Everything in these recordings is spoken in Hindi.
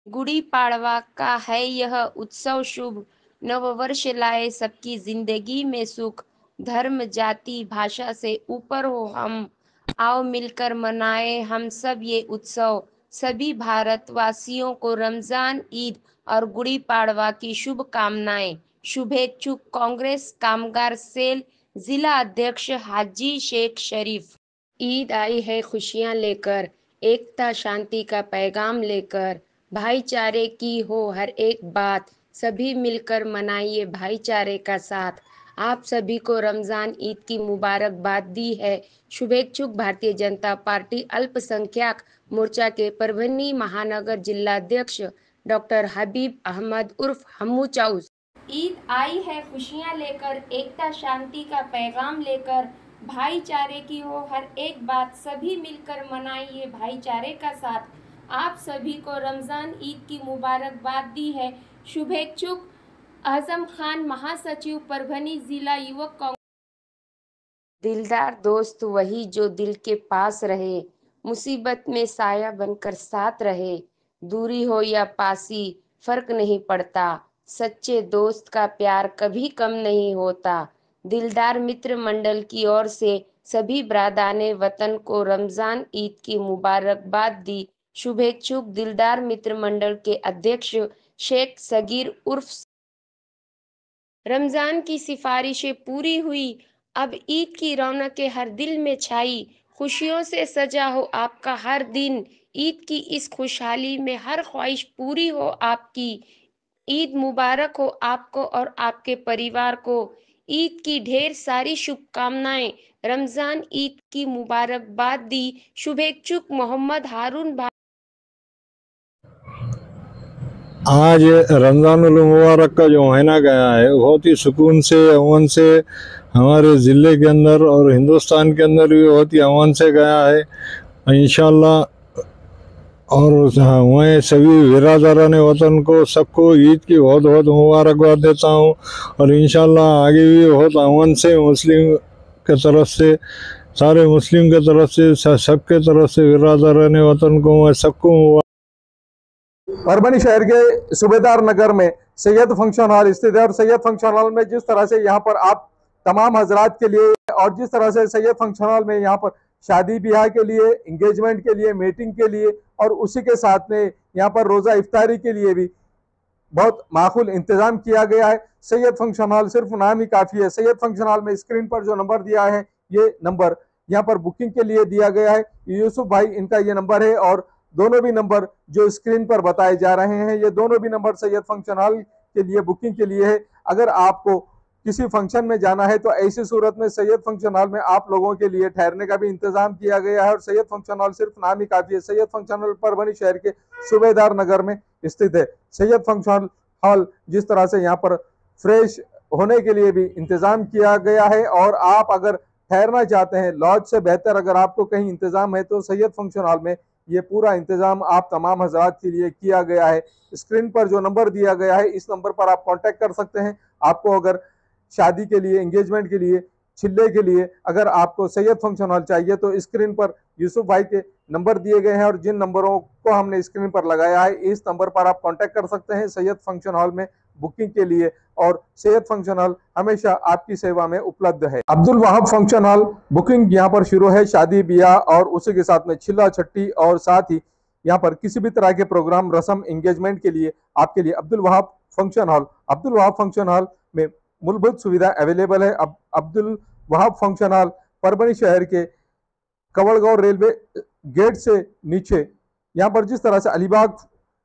गुड़ी पाड़वा का है यह उत्सव शुभ, नववर्ष लाए सबकी जिंदगी में सुख। धर्म जाति भाषा से ऊपर हो हम, आओ मिलकर मनाए हम सब ये उत्सव। सभी भारतवासियों को रमजान, ईद और गुड़ी पाड़वा की शुभकामनाएं। शुभेच्छुक कांग्रेस कामगार सेल, जिला अध्यक्ष हाजी शेख शरीफ। ईद आई है खुशियां लेकर, एकता शांति का पैगाम लेकर। भाईचारे की हो हर एक बात, सभी मिलकर मनाइए भाईचारे का साथ। आप सभी को रमजान ईद की मुबारकबाद दी है। शुभेच्छुक भारतीय जनता पार्टी अल्पसंख्यक मोर्चा के परभनी महानगर जिलाध्यक्ष डॉक्टर हबीब अहमद उर्फ हम्मू चाउस। ईद आई है खुशियां लेकर, एकता शांति का पैगाम लेकर। भाईचारे की हो हर एक बात, सभी मिलकर मनाइए भाईचारे का साथ। आप सभी को रमजान ईद की मुबारकबाद दी है। शुभेच्छुक आजम खान महासचिव परभनी जिला युवक कांग्रेस। दिलदार दोस्त वही जो दिल के पास रहे, मुसीबत में साया बनकर साथ रहे। दूरी हो या पासी फर्क नहीं पड़ता, सच्चे दोस्त का प्यार कभी कम नहीं होता। दिलदार मित्र मंडल की ओर से सभी ब्रादाने वतन को रमजान ईद की मुबारकबाद दी। शुभेच्छुक दिलदार मित्र मंडल के अध्यक्ष शेख सगीर उर्फ। रमजान की सिफारिशें पूरी हुई, अब ईद की रौनकें हर दिल में छाई। खुशियों से सजा हो आपका हर दिन, ईद की इस खुशहाली में हर ख्वाहिश पूरी हो आपकी। ईद मुबारक हो आपको और आपके परिवार को। ईद की ढेर सारी शुभकामनाएं। रमजान ईद की मुबारकबाद दी। शुभेच्छुक मोहम्मद हारून भाई। आज रमज़ानुल मुबारक का जो महीना गया है बहुत ही सुकून से अमन से हमारे ज़िले के अंदर और हिंदुस्तान के अंदर भी बहुत ही अमन से गया है इंशाअल्लाह। और मैं सभी बिरादरान वतन को सबको ईद की बहुत बहुत मुबारकबाद देता हूँ और इंशाअल्लाह आगे भी बहुत अमन से मुस्लिम के तरफ से सारे मुस्लिम के तरफ से सबके तरफ से बिरादरान वतन को मैं सबको परभनी शहर के सूबेदार नगर में सैयद फंक्शन हॉल स्थित है और सैयद फंक्शन हॉल में जिस तरह से यहाँ पर आप तमाम हजरात के लिए और जिस तरह से सैयद फंक्शन हॉल में यहाँ पर शादी ब्याह के लिए, एंगेजमेंट के लिए, मीटिंग के लिए और उसी के साथ में यहाँ पर रोजा इफ्तारी के लिए भी बहुत माकूल इंतजाम किया गया है। सैयद फंक्शन हॉल सिर्फ नाम ही काफी है। सैयद फंक्शन हॉल में स्क्रीन पर जो नंबर दिया है ये नंबर यहाँ पर बुकिंग के लिए दिया गया है। यूसुफ भाई इनका ये नंबर है और दोनों भी नंबर जो स्क्रीन पर बताए जा रहे हैं ये दोनों भी नंबर सैयद फंक्शन हॉल के लिए बुकिंग के लिए है। अगर आपको किसी फंक्शन में जाना है तो ऐसी सूरत में सैयद फंक्शन हॉल में आप लोगों के लिए ठहरने का भी इंतजाम किया गया है और सैयद फंक्शन हॉल सिर्फ नाम ही काफी है। सैयद फंक्शन हॉल परभनी शहर के सूबेदार नगर में स्थित है। सैयद फंक्शन हॉल जिस तरह से यहाँ पर फ्रेश होने के लिए भी इंतजाम किया गया है और आप अगर ठहरना चाहते हैं लॉज से बेहतर अगर आपको कहीं इंतजाम है तो सैयद फंक्शन हॉल में ये पूरा इंतजाम आप तमाम हजरात के लिए किया गया है। स्क्रीन पर जो नंबर दिया गया है इस नंबर पर आप कांटेक्ट कर सकते हैं। आपको अगर शादी के लिए, एंगेजमेंट के लिए, छिल्ले के लिए अगर आपको सैयद फंक्शन हॉल चाहिए तो स्क्रीन पर यूसुफ भाई के नंबर दिए गए हैं और जिन नंबरों को हमने स्क्रीन पर लगाया है इस नंबर पर आप कांटेक्ट कर सकते हैं सैयद फंक्शन हॉल में बुकिंग के लिए और सैयद फंक्शन हॉल हमेशा आपकी सेवा में उपलब्ध है। Abdul Wahab function hall booking यहाँ पर शुरू है। शादी ब्याह और उसी के साथ में छिल्ला छट्टी और साथ ही यहाँ पर किसी भी तरह के प्रोग्राम, रस्म, एंगेजमेंट के लिए आपके लिए Abdul Wahab function hall. Abdul Wahab function hall में मूलभूत सुविधा अवेलेबल है। अब अब्दुल वहाब फंक्शन हॉल परभनी शहर के कवड़गांव रेलवे गेट से नीचे यहाँ पर जिस तरह से अलीबाग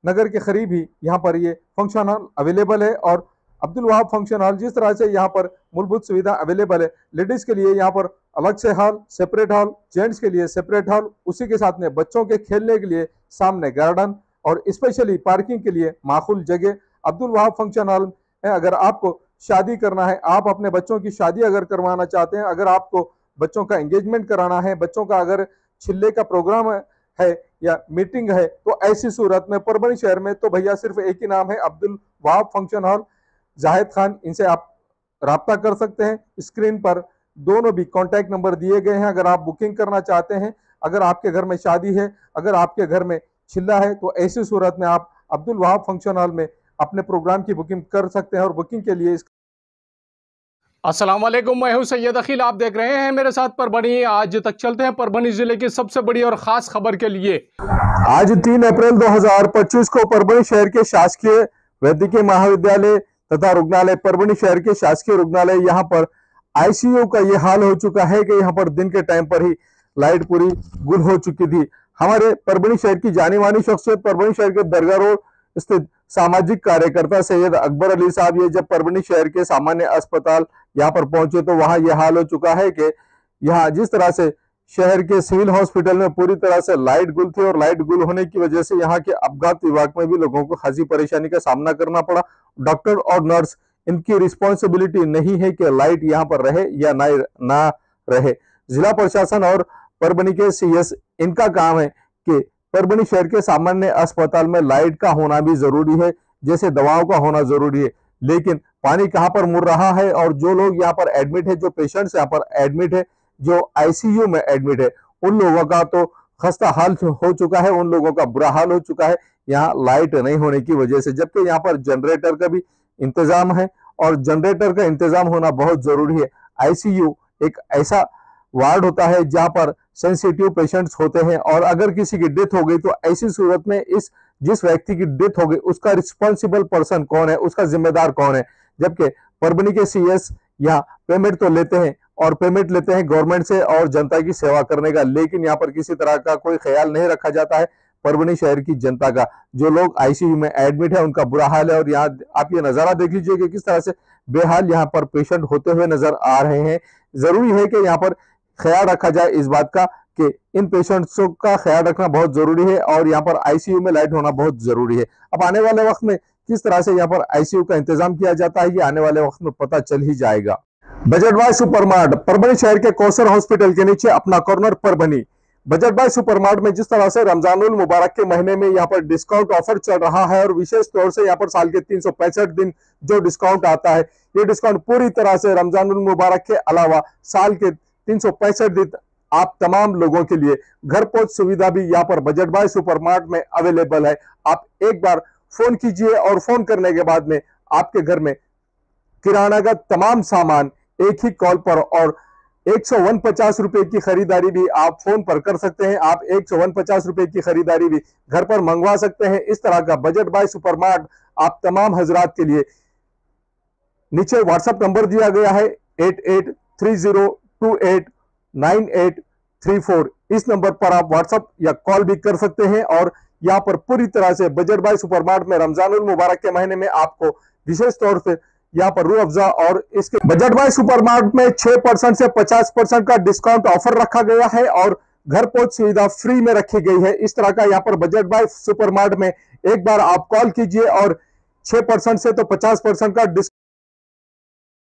नगर के करीब ही यहाँ पर ये फंक्शन हॉल अवेलेबल है और अब्दुल वहाब फंक्शन हॉल जिस तरह से यहाँ पर मूलभूत सुविधा अवेलेबल है। लेडीज के लिए यहाँ पर अलग से हॉल, सेपरेट हॉल, जेंट्स के लिए सेपरेट हॉल, उसी के साथ में बच्चों के खेलने के लिए सामने गार्डन और स्पेशली पार्किंग के लिए माकूल जगह। अब्दुल वहाब फंक्शन हॉल में अगर आपको शादी करना है, आप अपने बच्चों की शादी अगर करवाना चाहते हैं, अगर आपको बच्चों का एंगेजमेंट कराना है, बच्चों का अगर छिल्ले का प्रोग्राम है या मीटिंग है तो ऐसी सूरत में परभनी शहर में तो भैया सिर्फ एक ही नाम है अब्दुल वहाब फंक्शन हॉल, जाहिद खान। इनसे आप राब्ता कर सकते हैं। स्क्रीन पर दोनों भी कॉन्टैक्ट नंबर दिए गए हैं। अगर आप बुकिंग करना चाहते हैं, अगर आपके घर में शादी है, अगर आपके घर में छिल्ला है तो ऐसी सूरत में आप अब्दुल वहाब फंक्शन हॉल में अपने प्रोग्राम की बुकिंग कर सकते हैं और बुकिंग के लिए अस्सलाम वालेकुम, मैं हूं सैयद अखिल। आप देख रहे हैं मेरे साथ परभनी। आज तक चलते हैं परभनी जिले की सबसे बड़ी और खास खबर के लिए। आज 3 अप्रैल 2025 को परभनी शहर के शासकीय वैद्यकीय महाविद्यालय तथा रुग्णालय परभनी शहर के शासकीय रुग्णालय यहाँ पर आईसीयू का ये हाल हो चुका है कि यहाँ पर दिन के टाइम पर ही लाइट पूरी गुल हो चुकी थी। हमारे परभनी शहर की जानी मानी शख्सियत परभनी शहर के दरगाह रोड स्थित सामाजिक कार्यकर्ता सैयद अकबर अली साहब ये जब परभनी शहर के सामान्य अस्पताल यहाँ पर पहुंचे तो वहां यह हाल हो चुका है कि यहाँ जिस तरह से शहर के सिविल हॉस्पिटल में पूरी तरह से लाइट गुल थी और लाइट गुल होने की वजह से यहाँ के अपघात विभाग में भी लोगों को खासी परेशानी का सामना करना पड़ा। डॉक्टर और नर्स इनकी रिस्पॉन्सिबिलिटी नहीं है कि लाइट यहाँ पर रहे या ना रहे। जिला प्रशासन और परभनी के सीएस इनका काम है कि परभनी शहर के सामान्य अस्पताल में लाइट का होना भी जरूरी है, जैसे दवाओं का होना जरूरी है, लेकिन पानी कहां पर मुड़ रहा है और जो लोग यहाँ पर एडमिट है, जो पेशेंट्स यहाँ पर एडमिट है, जो आईसीयू में एडमिट है, उन लोगों का तो खस्ता हाल हो चुका है, उन लोगों का बुरा हाल हो चुका है यहाँ लाइट नहीं होने की वजह से। जबकि यहाँ पर जनरेटर का भी इंतजाम है और जनरेटर का इंतजाम होना बहुत जरूरी है। आईसीयू एक ऐसा वार्ड होता है जहां पर सेंसिटिव पेशेंट्स होते हैं और अगर किसी की डेथ हो गई तो ऐसी सूरत में जिस व्यक्ति की डेथ हो गई उसका रिस्पॉन्सिबल पर्सन कौन है, उसका जिम्मेदार कौन है। जबकि परभनी के सीएस यहाँ पेमेंट तो लेते हैं और पेमेंट लेते हैं गवर्नमेंट से और जनता की सेवा करने का, लेकिन यहाँ पर किसी तरह का कोई ख्याल नहीं रखा जाता है परभनी शहर की जनता का। जो लोग आईसीयू में एडमिट है उनका बुरा हाल है और यहाँ आप ये नजारा देख लीजिए कि किस तरह से बेहाल यहाँ पर पेशेंट होते हुए नजर आ रहे हैं। जरूरी है कि यहाँ पर ख्याल रखा जाए इस बात का कि इन पेशेंट्सों का ख्याल रखना बहुत जरूरी है और यहाँ पर आईसीयू में लाइट होना बहुत जरूरी है। अब आने वाले वक्त में किस तरह से यहाँ पर आईसीयू का इंतजाम किया जाता है ये आने वाले वक्त में पता चल ही जाएगा। बजट बाय सुपरमार्ट परभनी शहर के कौसर हॉस्पिटल के नीचे अपना corner Parbhani. Budget buy supermart में जिस तरह से रमजानुल मुबारक के महीने में यहाँ पर डिस्काउंट ऑफर चल रहा है और विशेष तौर से यहाँ पर साल के 365 दिन जो डिस्काउंट आता है, ये डिस्काउंट पूरी तरह से रमजानुल मुबारक के अलावा साल के 365 दिन आप तमाम लोगों के लिए घर पहुंच सुविधा भी यहाँ पर बजट बाय सुपरमार्ट में अवेलेबल है। आप एक बार फोन कीजिए और फोन करने के बाद में आपके घर में किराना का तमाम सामान एक ही कॉल पर और 149 रुपए की खरीदारी भी आप फोन पर कर सकते हैं। आप 149 रुपए की खरीदारी भी घर पर मंगवा सकते हैं। इस तरह का बजट बाय सुपरमार्ट आप तमाम हजरात के लिए नीचे व्हाट्सएप नंबर दिया गया है 8830289834। इस नंबर पर आप व्हाट्सएप या कॉल भी कर सकते हैं और यहाँ पर पूरी तरह से बजट बाय सुपरमार्ट में रमजानुल मुबारक के महीने में आपको विशेष तौर से यहाँ पर रूह अफ़ज़ा और इसके बजट बाय सुपरमार्ट में 6% से 50% का डिस्काउंट ऑफर रखा गया है और घर पहुंच सुविधा फ्री में रखी गई है। इस तरह का यहाँ पर बजट बाय सुपरमार्ट में एक बार आप कॉल कीजिए और 6% से तो 50% का डिस्काउंट।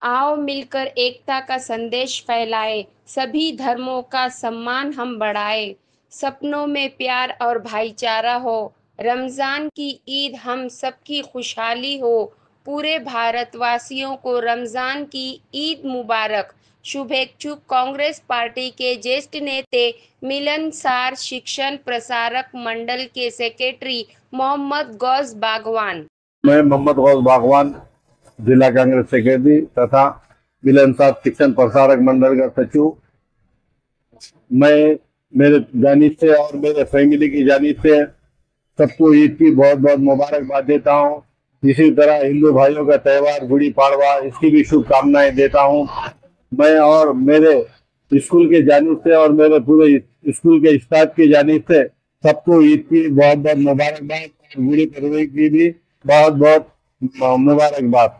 आओ मिलकर एकता का संदेश फैलाए, सभी धर्मों का सम्मान हम बढ़ाए, सपनों में प्यार और भाईचारा हो, रमजान की ईद हम सबकी खुशहाली हो, पूरे भारतवासियों को रमजान की ईद मुबारक। शुभेच्छुक कांग्रेस पार्टी के ज्येष्ठ नेता मिलनसार शिक्षण प्रसारक मंडल के सेक्रेटरी मोहम्मद गौस बागवान। मैं मोहम्मद गौस बागवान जिला कांग्रेस सेक्रेटरी तथा मिलनसार शिक्षण प्रसारक मंडल का सचिव। मैं मेरे जानिब से और मेरे फैमिली की जानिब से सबको ईद की बहुत बहुत मुबारकबाद देता हूँ। इसी तरह हिंदू भाइयों का त्यौहार गुड़ी पाड़वा, इसकी भी शुभकामनाएं देता हूँ। मैं और मेरे स्कूल के जानिब से और मेरे पूरे स्कूल के स्टाफ की जानिब से सबको ईद की बहुत बहुत मुबारकबाद और गुड़ी पड़वे की भी बहुत बहुत मुबारकबाद।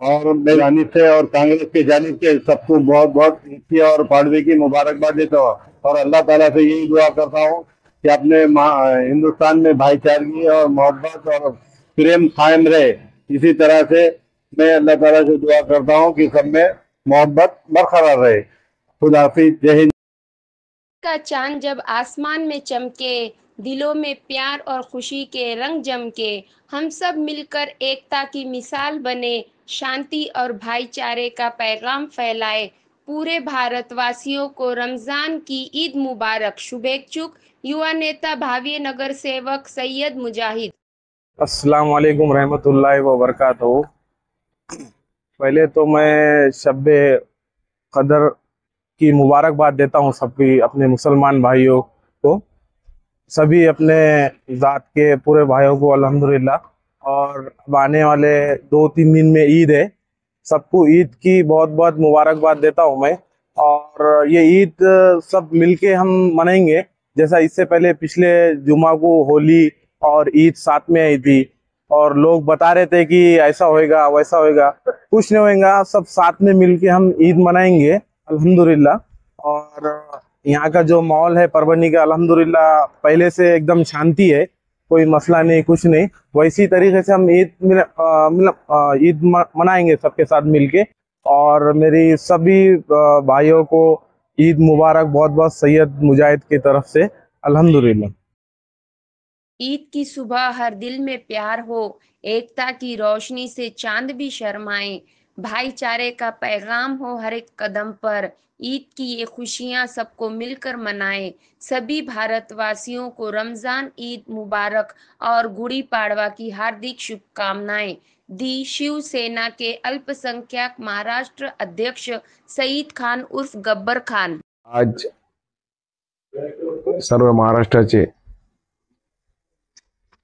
और मेरी जानिब से और कांग्रेस के जानिब से सबको बहुत बहुत ईद की और पाड़वे की मुबारकबाद देता हूँ और अल्लाह ताला से यही दुआ करता हूँ कि अपने हिंदुस्तान में भाईचारगी और मोहब्बत और प्रेम कायम रहे। इसी तरह से मैं अल्लाह ताला से दुआ करता हूँ कि सब में मोहब्बत बरकरार रहे। खुदा हाफिज, जय हिंद। का चांद जब आसमान में चमके, दिलों में प्यार और खुशी के रंग जमके, हम सब मिलकर एकता की मिसाल बने, शांति और भाईचारे का पैगाम फैलाए, पूरे भारतवासियों को रमजान की ईद मुबारक। शुभेच्छुक युवा नेता भावी नगर सेवक सैयद मुजाहिद। अस्सलाम वालेकुम रहमतुल्लाहि व बरकातहू। पहले तो मैं शब्बे कदर की मुबारकबाद देता हूँ सभी अपने मुसलमान भाइयों को, सभी अपने ज़ात के पूरे भाइयों को अल्हम्दुलिल्लाह। और अब आने वाले 2-3 दिन में ईद है, सबको ईद की बहुत बहुत मुबारकबाद देता हूँ मैं। और ये ईद सब मिलके हम मनाएंगे। जैसा इससे पहले पिछले जुमा को होली और ईद साथ में आई थी, और लोग बता रहे थे कि ऐसा होएगा वैसा होएगा, कुछ नहीं होएगा, सब साथ में मिलके हम ईद मनाएंगे अल्हम्दुलिल्लाह। और यहाँ का जो माहौल है परभनी का, अल्हम्दुलिल्लाह पहले से एकदम शांति है, कोई मसला नहीं, कुछ नहीं। वैसी तरीके से हम ईद मनाएंगे सबके साथ मिलके। और मेरी सभी भाइयों को ईद मुबारक बहुत बहुत सैयद मुजाहिद की तरफ से अल्हम्दुलिल्लाह। ईद की सुबह हर दिल में प्यार हो, एकता की रोशनी से चांद भी शर्माए, भाईचारे का पैगाम हो हर एक कदम पर, ईद की ये खुशियां सबको मिलकर मनाएं। सभी भारतवासियों को रमजान ईद मुबारक और गुड़ी पाड़वा की हार्दिक शुभकामनाएं दी शिवसेना के अल्पसंख्यक महाराष्ट्र अध्यक्ष सईद खान उर्फ गब्बर खान। आज सर्व महाराष्ट्राचे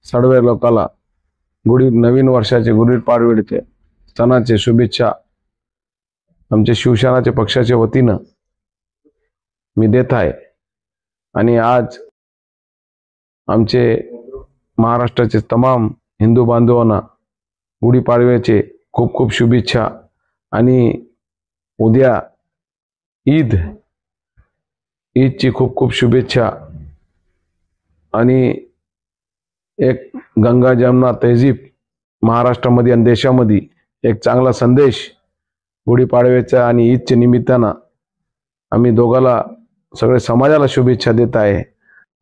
सर्व लोकाला नवीन वर्षाचे गुढीपाडव्याचे सणाचे शुभेच्छा आमच्या शिवसेनाच्या पक्षाच्या वतीनं मी देत आहे। आणि आज आमचे महाराष्ट्राचे तमाम हिंदू बांधवांना गुढीपाडव्याचे खूप खूप शुभेच्छा। आणि उद्या ईदची खूप खूप शुभेच्छा। आणि एक गंगा जमुना तहजीब महाराष्ट्रामध्ये आणि देशामध्ये एक चांगला संदेश गुढीपाडव्याच्या आणि ईदच्या निमित्तानं आम्ही दोघाला सगळे समाजाला शुभेच्छा देत आहे।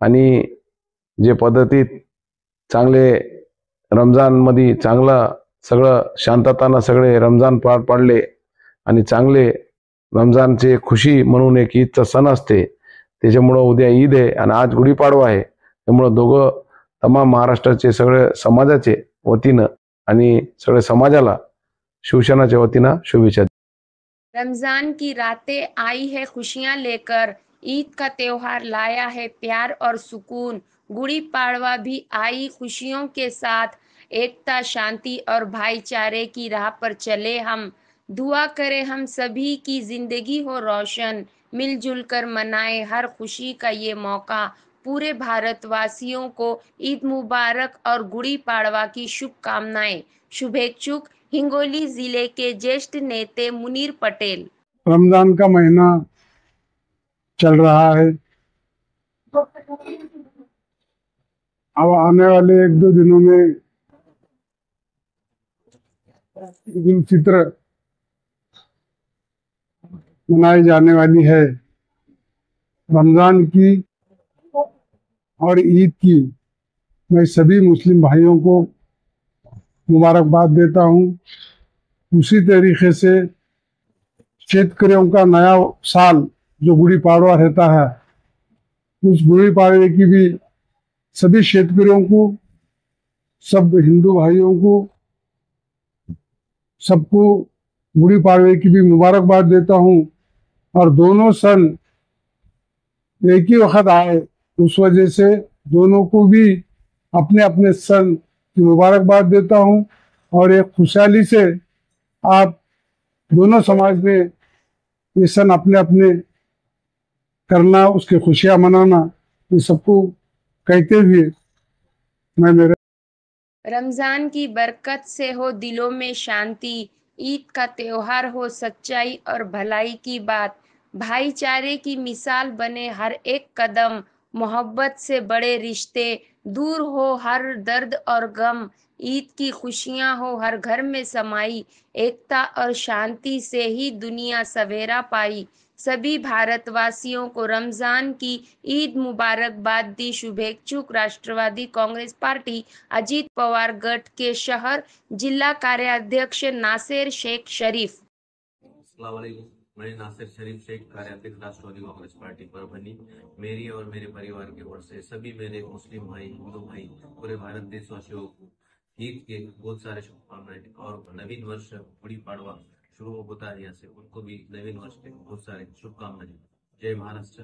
आणि जे पद्धतीत चांगले रमजानमध्ये चांगलं सगळं शांततानं सगळे रमजान पार पाडले आणि चांगले रमजानचे खुशी म्हणून एक ईदचा सण असते, त्याच्यामुळं उद्या ईद आहे आणि आज गुढीपाडवा आहे, त्यामुळं दोघं तमाम महाराष्ट्राचे सगळे समाजाचे वतीनं आणि सगळे समाजाला शिवसेनाच्या वतीनं शुभेच्छा। रमजान की रातें आई है खुशियां लेकर, ईद का त्योहार लाया है प्यार और सुकून, गुड़ी पाड़वा भी आई खुशियों के साथ, एकता शांति और भाईचारे की राह पर चले हम, दुआ करें हम सभी की जिंदगी हो रोशन, मिलजुल कर मनाए हर खुशी का ये मौका, पूरे भारतवासियों को ईद मुबारक और गुड़ी पाड़वा की शुभकामनाएं। शुभेच्छुक हिंगोली जिले के ज्येष्ठ नेता मुनीर पटेल। रमजान का महीना चल रहा है, अब आने वाले 1-2 दिनों में ईद उल फित्र मनाई जाने वाली है। रमजान की और ईद की मैं सभी मुस्लिम भाइयों को मुबारकबाद देता हूँ। उसी तरीके से शेतकरियों का नया साल जो गुड़ी पाड़वा रहता है, उस गुड़ी पाड़वे की भी सभी शेतकरियों को, सब हिंदू भाइयों को, सबको गुड़ी पाड़वे की भी मुबारकबाद देता हूँ। और दोनों सन एक ही वक्त आए, उस वजह से दोनों को भी अपने अपने सन की मुबारकबाद देता हूँ। और एक खुशहाली से आप दोनों समाज में ये सन अपने अपने करना, उसकी खुशियाँ मनाना, ये सबको कहते हुए मैं मेरे रमजान की बरकत से हो दिलों में शांति, ईद का त्योहार हो सच्चाई और भलाई की बात, भाईचारे की मिसाल बने हर एक कदम, मोहब्बत से बड़े रिश्ते, दूर हो हर दर्द और गम, ईद की खुशियां हो हर घर में समाई, एकता और शांति से ही दुनिया सवेरा पाई। सभी भारतवासियों को रमजान की ईद मुबारकबाद दी शुभेच्छुक राष्ट्रवादी कांग्रेस पार्टी अजीत पवार गट के शहर जिला कार्याध्यक्ष नासिर शेख शरीफ। अस्सलाम वालेकुम, मैं नासिर शरीफ शेख, कार्याध्यक्ष राष्ट्रवादी कांग्रेस पार्टी परभनी। मेरी और मेरे परिवार की ओर से सभी मेरे मुस्लिम भाई, हिंदू भाई, पूरे भारत देशवासियों को ईद के बहुत सारे शुभकामनाएं और नवीन वर्ष गुड़ी पाड़वा शुरू होता है यहाँ से, उनको भी नवीन वर्ष के बहुत सारे शुभकामनाएं। जय महाराष्ट्र।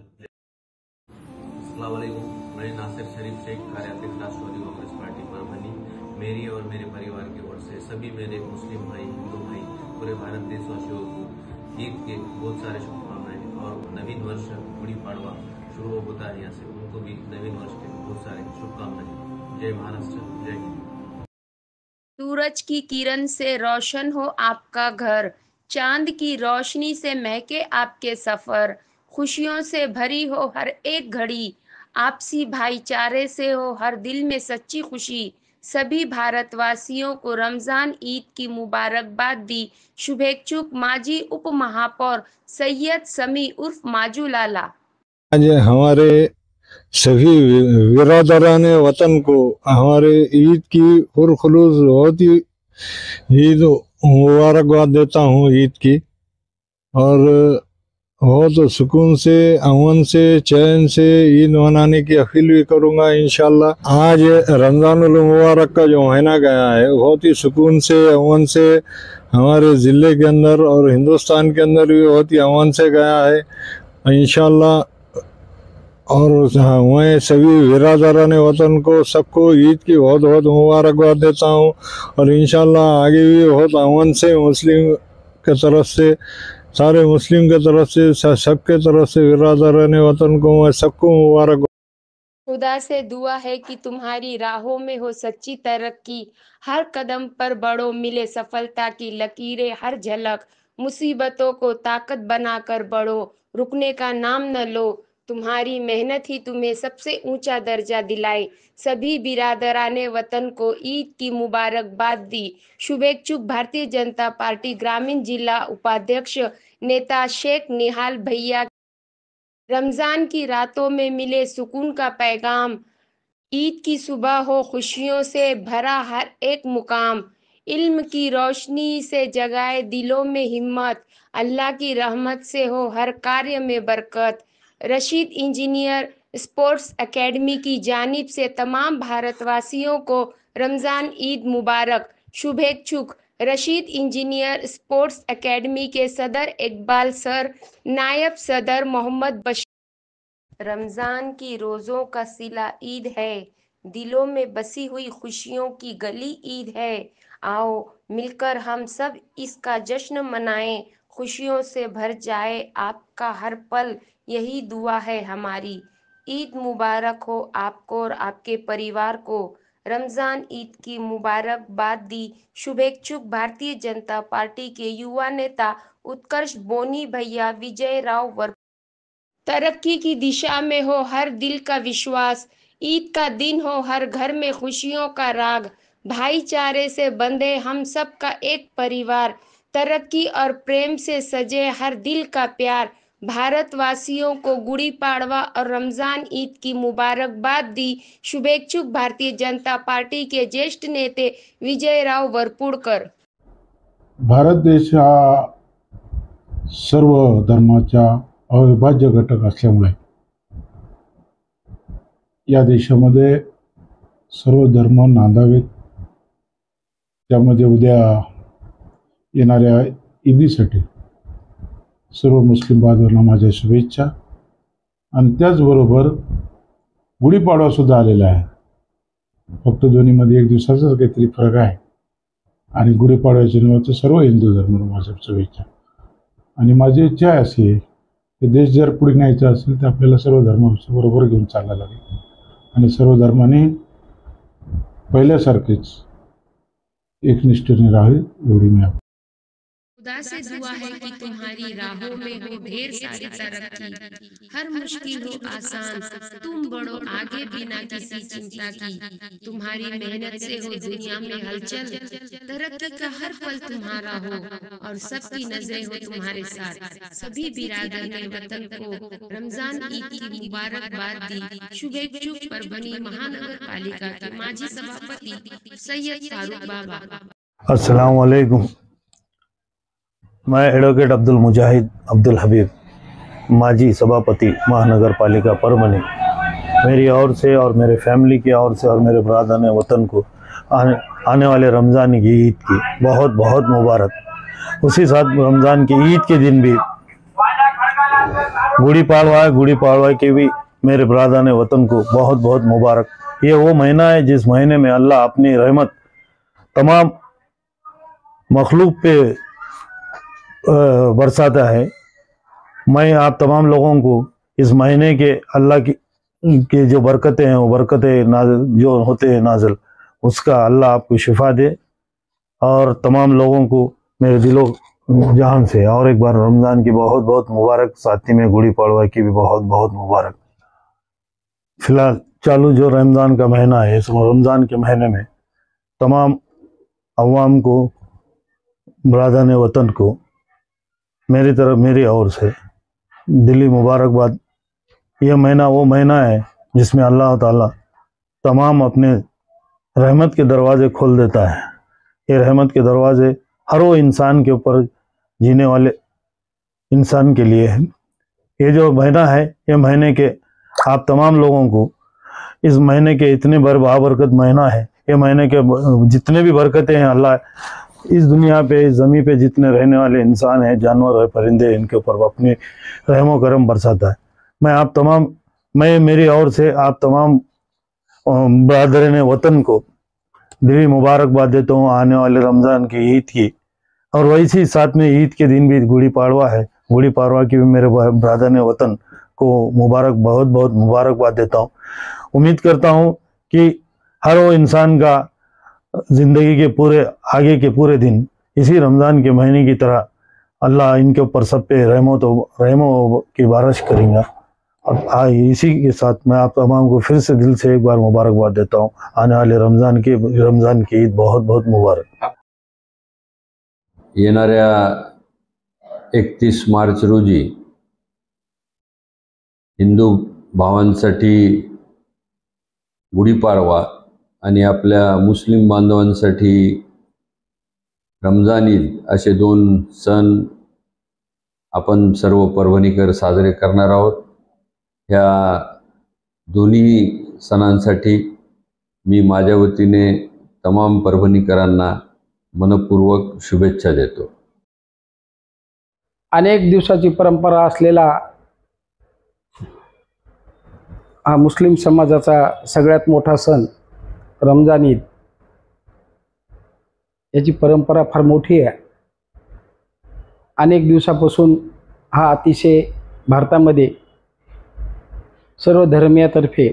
अस्सलाम वालेकुम, मैं नासिर शरीफ शेख, कार्याध्यक्ष राष्ट्रवादी कांग्रेस पार्टी परभनी। मेरी और मेरे परिवार की ओर से सभी मेरे मुस्लिम भाई, हिंदू भाई, पूरे भारत देशवासियों को ईद के बहुत सारे शुभकामनाएं और नवीन वर्ष गुड़ी पाड़वा शुरू होता है यहाँ से, उनको भी नवीन वर्ष के बहुत सारे शुभकामनाएं। जय महाराष्ट्र, जय हिंद। सूरज की किरण से रोशन हो आपका घर, चांद की रोशनी से महके आपके सफर, खुशियों से भरी हो हर एक घड़ी, आपसी भाईचारे से हो हर दिल में सच्ची खुशी। सभी भारतवासियों को रमजान ईद की मुबारकबाद दी। शुभेच्छुक माजी उप महापौर सैयद समी उर्फ माजू लाला। आज हमारे सभी बिरादरान वतन को हमारे ईद की पुरखुलूस बहुत ही ईद मुबारकबाद देता हूँ ईद की, और बहुत सुकून से, अमन से, चैन से ईद मनाने की अपील भी करूँगा इंशाल्लाह। आज रमज़ानुल मुबारक का जो महीना गया है बहुत ही सुकून से, अमन से हमारे ज़िले के अंदर और हिंदुस्तान के अंदर भी बहुत ही अमन से गया है इंशाल्लाह। और मैं सभी बिरादरान वतन को सबको ईद की बहुत बहुत मुबारकबाद देता हूँ, और इंशाल्लाह आगे भी बहुत अमन से मुस्लिम के तरफ से, सारे मुस्लिम के तरफ से, सबके तरफ से बिरादरान वतन को मैं सबको मुबारक। खुदा से दुआ है कि तुम्हारी राहों में हो सच्ची तरक्की, हर कदम पर बढ़ो, मिले सफलता की लकीरें हर झलक, मुसीबतों को ताकत बनाकर बढ़ो, रुकने का नाम न लो, तुम्हारी मेहनत ही तुम्हें सबसे ऊंचा दर्जा दिलाए। सभी बिरादराने वतन को ईद की मुबारकबाद दी। शुभेच्छुक भारतीय जनता पार्टी ग्रामीण जिला उपाध्यक्ष नेता शेख निहाल भैया। रमजान की रातों में मिले सुकून का पैगाम, ईद की सुबह हो खुशियों से भरा हर एक मुकाम, इल्म की रोशनी से जगाए दिलों में हिम्मत, अल्लाह की रहमत से हो हर कार्य में बरकत। रशीद इंजीनियर स्पोर्ट्स एकेडमी की जानिब से तमाम भारतवासियों को रमज़ान ईद मुबारक। शुभेच्छुक रशीद इंजीनियर स्पोर्ट्स एकेडमी के सदर इकबाल सर, नायब सदर मोहम्मद बशीर। रमज़ान की रोज़ों का सिला ईद है, दिलों में बसी हुई खुशियों की गली ईद है। आओ मिलकर हम सब इसका जश्न मनाएं, खुशियों से भर जाए आपका हर पल, यही दुआ है हमारी। ईद मुबारक हो आपको और आपके परिवार को। रमज़ान ईद की मुबारकबाद दी। शुभेच्छुक भारतीय जनता पार्टी के युवा नेता उत्कर्ष बोनी भैया, विजय राव वर। तरक्की की दिशा में हो हर दिल का विश्वास, ईद का दिन हो हर घर में खुशियों का राग, भाईचारे से बंधे हम सब का एक परिवार, तरक्की और प्रेम से सजे हर दिल का प्यार। भारतवासियों को गुड़ी पाड़वा और रमजान ईद की मुबारकबाद दी। शुभेच्छुक भारतीय जनता पार्टी के ज्येष्ठ नेते विजयराव वरपुडकर। भारत देश हा सर्व धर्माचा अविभाज्य घटक असल्यामुळे या देशामध्ये सर्व धर्म नांदावेत। त्यामध्ये उद्या येणाऱ्या ईदीसाठी सर्व मुस्लिम बांधवांना माझ्या शुभेच्छा। आणि त्याचबरोबर गुढीपाडवा सुद्धा आलेला आहे, फक्त दोन्हीमध्ये एक दिवसाचाच काहीतरी फरक आहे। आणि गुढीपाडव्याच्या निमित्त सर्व हिंदू धर्माला माझ्या शुभेच्छा। आणि माझी इच्छा अशी आहे की देश जर पुढे न्यायचा असेल तर आपल्याला सर्व धर्मांशी बरोबर घेऊन चालायला लागेल आणि सर्व धर्मांनी पहिल्यासारखेच एकनिष्ठेने राहावे, एवढी मी खुदा से दुआ है कि तुम्हारी राहों में हो ढेर सारी तरक्की, हर मुश्किल हो आसान, तुम बढ़ो आगे बिना किसी चिंता की, तुम्हारी मेहनत से हो दुनिया में हलचल, तरक्की का हर पल तुम्हारा हो और सबकी नजरें हो तुम्हारे साथ। सभी बिरादर ने वतन को रमजान ईद की मुबारकबाद दी। शुभेच्छुक परभनी महानगर पालिका के माजी सभापति सैयद फारूक बाबा। अस्सलाम वालेकुम। मैं एडवोकेट अब्दुल मुजाहिद अब्दुल हबीब, माजी सभापति महानगर पालिका परभनी, मेरी ओर से और मेरे फैमिली की ओर से और मेरे ब्रादरान वतन को आने वाले रमज़ान की ईद की बहुत बहुत मुबारक। उसी साथ रमज़ान की ईद के दिन भी गुड़ी पाड़वा है, गुड़ी पाड़वा के भी मेरे बरादरान वतन को बहुत बहुत मुबारक। ये वो महीना है जिस महीने में अल्लाह अपनी रहमत तमाम मखलूक पे बरसाता है। मैं आप तमाम लोगों को इस महीने के अल्लाह की जो बरकतें हैं, वो बरकतें नाज़िल जो होते हैं नाज़िल, उसका अल्लाह आपको शिफा दे और तमाम लोगों को मेरे दिलो जहान से और एक बार रमज़ान की बहुत बहुत मुबारक, साथ ही में गुड़ी पाड़वा की भी बहुत बहुत मुबारक। फिलहाल चालू जो रमज़ान का महीना है, इस रमज़ान के महीने में तमाम अवाम को, बरादरान वतन को मेरी तरफ, मेरी ओर से दिली मुबारकबाद। यह महीना वो महीना है जिसमें अल्लाह ताला तमाम अपने रहमत के दरवाज़े खोल देता है। ये रहमत के दरवाज़े हर वो इंसान के ऊपर, जीने वाले इंसान के लिए है। ये जो महीना है, ये महीने के आप तमाम लोगों को इस महीने के इतने बाबरकत महीना है, ये महीने के जितने भी बरकतें हैं अल्लाह इस दुनिया पे, इस ज़मीन पे जितने रहने वाले इंसान हैं, जानवर है, परिंदे, इनके ऊपर अपने रहमो करम बरसाता है। मैं मेरी ओर से आप तमाम बरादरान वतन को दिली मुबारकबाद देता हूँ आने वाले रमज़ान की ईद की। और वैसे साथ में ईद के दिन भी गुड़ी पाड़वा है, गुड़ी पाड़वा की भी मेरे बरादरान वतन को बहुत बहुत मुबारकबाद देता हूँ। उम्मीद करता हूँ कि हर वो इंसान का ज़िंदगी के पूरे आगे के पूरे दिन इसी रमज़ान के महीने की तरह अल्लाह इनके ऊपर सब पे रहमो की बारिश करेंगे। और इसी के साथ मैं आप तमाम को फिर से दिल से एक बार मुबारकबाद देता हूँ। आने वाले रमज़ान की ईद बहुत बहुत मुबारक। येणाऱ्या 31 मार्च रोजी हिंदू भावांसाठी गुढीपाडवा आणि आपल्या मुस्लिम बांधवांसाठी रमजान ईद असे दोन सण आपण सर्व परभणीकर साजरे करणार आहोत। ह्या दोन्ही सणांसाठी मी माझ्या वतीने तमाम परभणीकरांना मनपूर्वक शुभेच्छा देतो। अनेक दिवसाची परंपरा असलेला हा मुस्लिम समाजाचा सगळ्यात मोठा सण रमजान ईद, याची परंपरा फार मोठी आहे। अनेक दिवसापासून हा अतिशय भारतामध्ये सर्व धर्मियातर्फे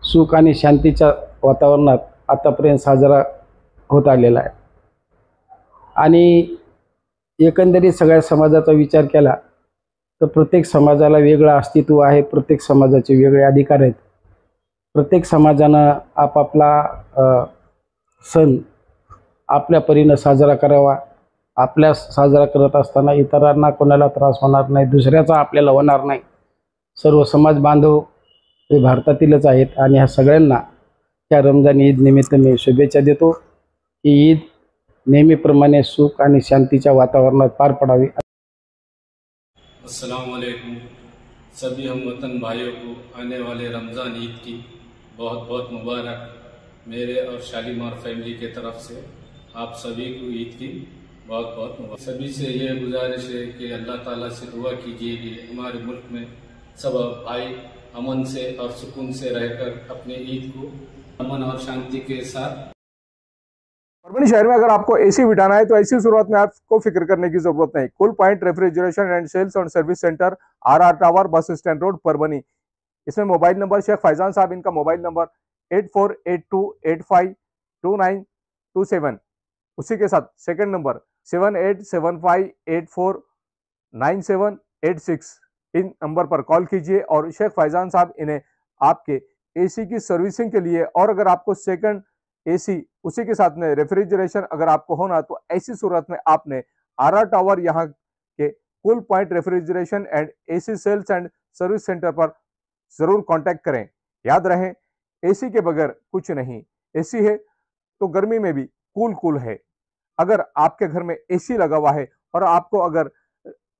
सुख आणि शांतीच्या वातावरणात आतापर्यंत साजरा होत आलेला आहे। आणि एकंदरीत सगळ्या समाजाचा विचार केला तर प्रत्येक समाजाला वेगळं अस्तित्व आहे, प्रत्येक समाजाचे वेगळे अधिकार आहेत। प्रत्येक समाजानं आपापला सण आपल्या परीने साजरा करावा। आपल्या साजरा करत असताना इतरांना कोणाला त्रास होणार नाही, दुसऱ्याचा आपल्याला होणार नाही। सर्व समाज बांधव हे भारतातीलच आहेत आणि ह्या सगळ्यांना त्या रमजान ईद निमित्त मी शुभेच्छा देतो। ही ईद नेहमीप्रमाणे सुख आणि शांतीच्या वातावरणात पार पडावी। अस्सलाम वालेकुम। सभी हम वतन भाइयों को आने वाले रमज़ान ईद की बहुत बहुत मुबारक। मेरे और शालीमार फैमिली के तरफ से आप सभी को ईद की बहुत बहुत मुबारक। सभी से ये गुजारिश है कि अल्लाह ताला से दुआ कीजिए कि हमारे मुल्क में सब भाई अमन से और सुकून से रहकर अपने ईद को अमन और शांति के साथ। परभणी शहर में अगर आपको एसी बिठाना है तो ऐसी शुरुआत में आपको फिक्र करने की जरूरत नहीं। Cool point refrigeration and sales और service centre, RR tower, bus stand road, Parbhani. इसमें मोबाइल नंबर शेख फैजान साहब, इनका मोबाइल नंबर 8482852927। उसी के साथ सेकंड नंबर 7875849786। इन नंबर पर कॉल कीजिए और शेख फैजान साहब इन्हें आपके एसी की सर्विसिंग के लिए, और अगर आपको सेकंड एसी उसी के साथ में रेफ्रिजरेशन अगर आपको होना तो ऐसी सूरत में आपने RR टावर यहाँ के cool point refrigeration and AC sales and service centre पर जरूर कांटेक्ट करें। याद रहे, एसी के बगैर कुछ नहीं। एसी है तो गर्मी में भी कूल है। अगर आपके घर में एसी लगा हुआ है और आपको अगर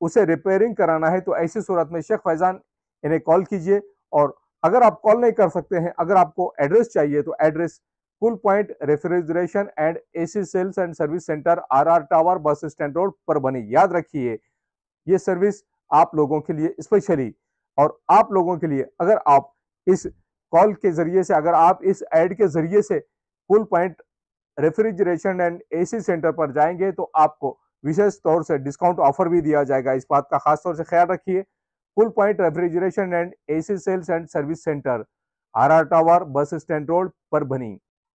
उसे रिपेयरिंग कराना है तो ऐसी सूरत में शेख फैजान इन्हें कॉल कीजिए। और अगर आप कॉल नहीं कर सकते हैं, अगर आपको एड्रेस चाहिए तो address cool point refrigeration and AC sales and service centre, RR tower, bus stand road, Parbhani. याद रखिए ये सर्विस आप लोगों के लिए स्पेशली, और आप लोगों के लिए अगर आप इस कॉल के जरिए से, अगर आप इस ऐड के जरिए से cool point refrigeration and AC centre पर जाएंगे तो आपको विशेष तौर से डिस्काउंट ऑफर भी दिया जाएगा। इस बात का खास तौर से ख्याल रखिए। Cool point refrigeration and AC sales and service centre, RR tower, bus stand road, Parbhani.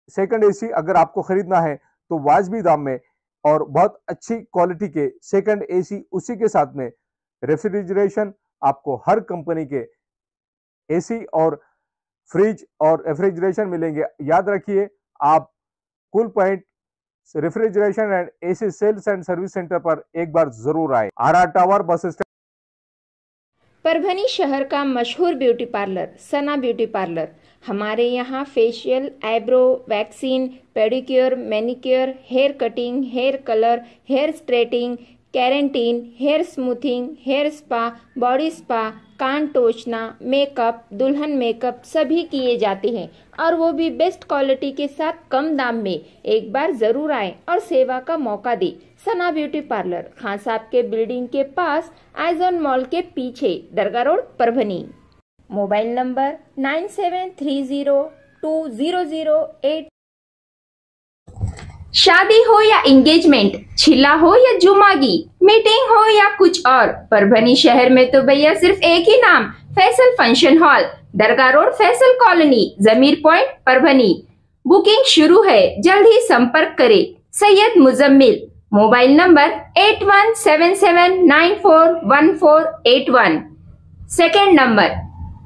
Second AC अगर आपको खरीदना है तो वाजबी दाम में और बहुत अच्छी क्वालिटी के सेकंड एसी, उसी के साथ में रेफ्रिजरेशन आपको हर कंपनी के एसी और फ्रिज और रेफ्रिजरेशन मिलेंगे। याद रखिए आप cool point refrigeration and AC sales and service centre पर एक बार जरूर आए। RR tower, bus stand. Parbhani शहर का मशहूर beauty parlour Sana beauty parlour. हमारे यहाँ facial, eyebrow, waxing, pedicure, manicure, hair cutting, hair colour, hair straightening, keratin, hair smoothing, hair spa, body spa, कान टोचना, मेकअप, दुल्हन मेकअप सभी किए जाते हैं और वो भी बेस्ट क्वालिटी के साथ कम दाम में। एक बार जरूर आए और सेवा का मौका दे। सना ब्यूटी पार्लर, खान साहब के बिल्डिंग के पास, आइजॉन मॉल के पीछे, दरगाह रोड, परभनी। Mobile number 97302008। शादी हो या एंगेजमेंट, छिला हो या जुमागी, मीटिंग हो या कुछ और, परभनी शहर में तो भैया सिर्फ एक ही नाम, फैसल फंक्शन हॉल, दरगाह रोड, फैसल कॉलोनी, जमीर पॉइंट, परभनी। बुकिंग शुरू है, जल्द ही संपर्क करें। Syed Muzammil. Mobile number 8177941481। Second number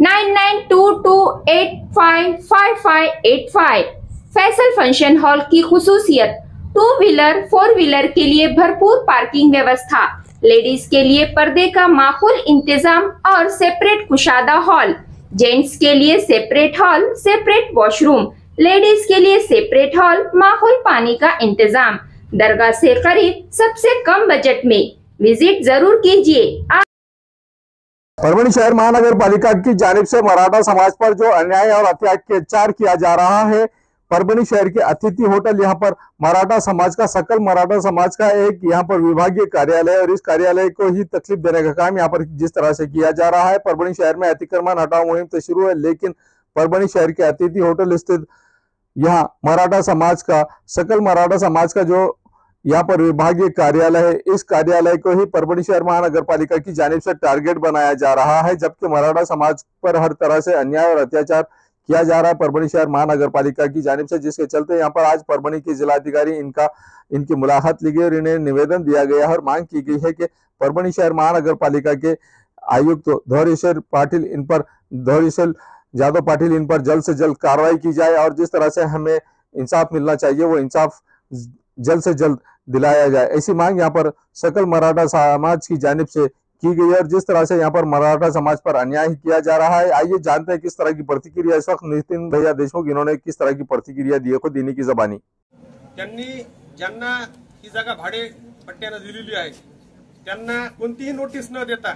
9922855585। Faisal function hall की खुसूसियत, 2 व्हीलर 4 व्हीलर के लिए भरपूर पार्किंग व्यवस्था, लेडीज के लिए पर्दे का माकूल इंतजाम और सेपरेट कुशादा हॉल, जेंट्स के लिए separate hall, separate washroom, ladies के लिए सेपरेट हॉल, माकूल पानी का इंतजाम, दरगाह से करीब, सबसे कम बजट में। विजिट जरूर कीजिए। परभनी शहर महानगर पालिका की जानिब से मराठा समाज पर जो अन्याय और अत्याचार किया जा रहा है, परभनी शहर के अतिथि होटल, यहाँ पर मराठा समाज का, सकल मराठा समाज का एक यहाँ पर विभागीय कार्यालय, और इस कार्यालय को ही तकलीफ देने का काम यहाँ पर जिस तरह से किया जा रहा है। परभनी शहर में अतिक्रमण हटाओ मुहिम तो शुरू है, लेकिन परभनी शहर के अतिथि होटल स्थित यहाँ मराठा समाज का, सकल मराठा समाज का जो यहाँ पर विभागीय कार्यालय है, इस कार्यालय को ही परभनी शहर महानगर पालिका की जानिब से टारगेट बनाया जा रहा है, जबकि मराठा समाज पर हर तरह से अन्याय और अत्याचार किया जा रहा है परभनी शहर महानगर पालिका की जानिब से, जिसके चलते यहाँ पर आज परभनी के जिलाधिकारी इनकी मुलाकात ली गई और इन्हें निवेदन दिया गया और मांग की गई है कि परभनी शहर महानगर पालिका के आयुक्त धौरेश्वर यादव पाटिल इन पर जल्द से जल्द कार्रवाई की जाए और जिस तरह से हमें इंसाफ मिलना चाहिए वो इंसाफ जल्द से जल्द दिलाया जाए। ऐसी मांग यहाँ पर सकल मराठा समाज की जानिब से की गई है और जिस तरह से यहाँ पर मराठा समाज पर अन्याय किया जा रहा है, आइए जानते हैं किस तरह की प्रतिक्रिया इस वक्त नितिन भैया देशमुख इन्होंने किस तरह की प्रतिक्रिया दी है खुद इन्हीं की जबानी। त्यांनी ज्यांना ही जागा भाडे पट्ट्याने दिलेली आहे त्यांना कोणतीही नोटीस न देता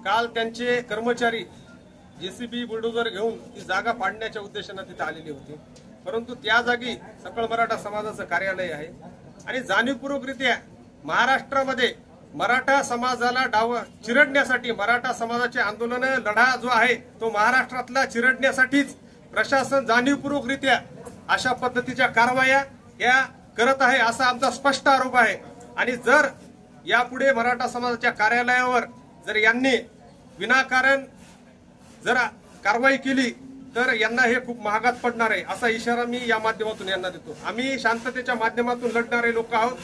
काल त्यांचे कर्मचारी जेसीबी बुलडोजर घेऊन ती जागा पाडण्याच्या उद्देशाने तिथे आलेली होती, परंतु त्या जागी सकल मराठा समाजाचं कार्यालय आहे आणि जाणीवपूर्वकरित्या महाराष्ट्रामध्ये मराठा समाजाला चिरडण्यासाठी, मराठा समाजाचे आंदोलन लढा जो आहे तो महाराष्ट्रातला चिरडण्यासाठीच प्रशासन जाणीवपूर्वकरित्या अशा पद्धतीच्या कारवाया या करत आहे असा आमचा स्पष्ट आरोप आहे। आणि जर यापुढे मराठा समाजाच्या कार्यालयावर जर यांनी विनाकारण जर कारवाई केली तर यांना हे खूप महागात पडणार आहे असा इशारा मी या माध्यमातून यांना देतो। आम्ही शांततेच्या माध्यमातून लढणारे लोक आहोत,